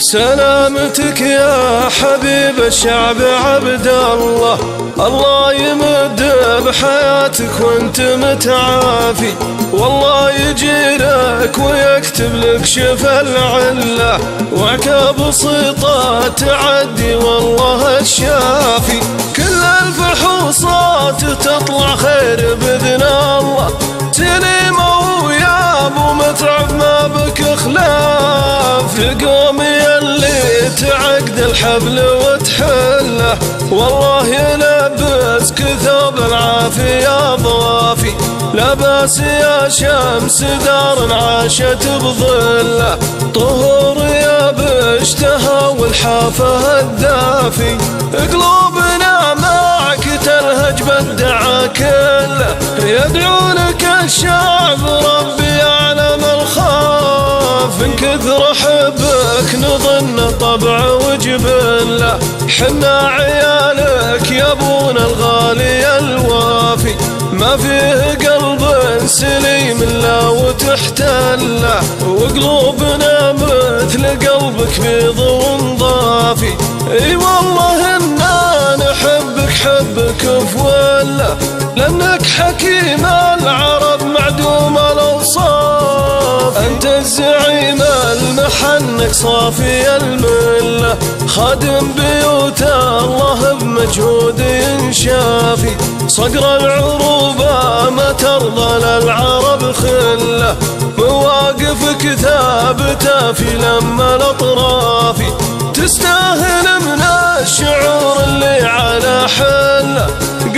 سلامتك يا حبيب الشعب عبد الله، الله يمد بحياتك وانت متعافي، والله يجيرك ويكتب لك شفا العله، وعكا بسيطة تعدي والله الشافي، كل الفحوصات تطلع خير بإذن الله، سليمة ويا ابو متعب ما بك خلاف، قومي اللي تعقد الحبل وتحله، والله يلبسك ثوب العافية ضوافي، لا باس يا شمس دار عاشت بظله، طهور يا بشتها والحافة الدافي، قلوبنا معك تلهج بالدعاء كله، يدعونك الشعب ربي يعلم الخاف، من كثر حبك نظن طبع وجبله، حنا عيالك يا ابونا الغالي الوافي، ما فيه قلب سليم الا وتحتله، وقلوبنا مثل قلبك بيض ونضافي، اي والله انا نحبك حبك فوله، لانك حكيم العرب معدوم الاوصاف، انت الزعيم المحنك صافي المله، خادم بيوت الله بمجهود ينشافي، صقر العروبه ما ترضى للعرب خله، مواقفك ثابته في لما الاطرافي، تستاهل من الشعور اللي على حله،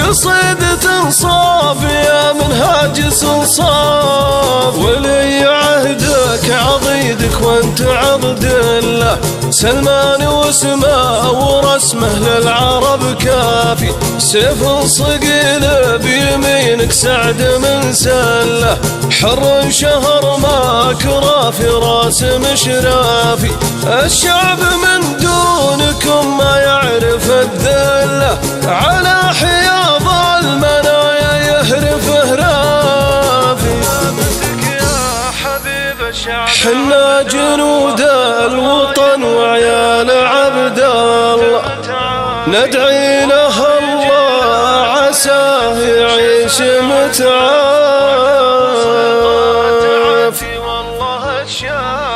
قصيدة صافي يا منهاج صنصاف، ولي عهدك عضيدك وانت عبد الله، سلمان واسمه ورسمه للعرب كافي، سيف صقيل بيمينك سعد من سله، حر شهر ما كرى في راس مشرافي، الشعب من دونكم ما يعرف الذله، على حياض المنايا يهرف هرافي، حنا جنود الوطن وعيال عبد الله، ندعي له الله عساه يعيش متعافي.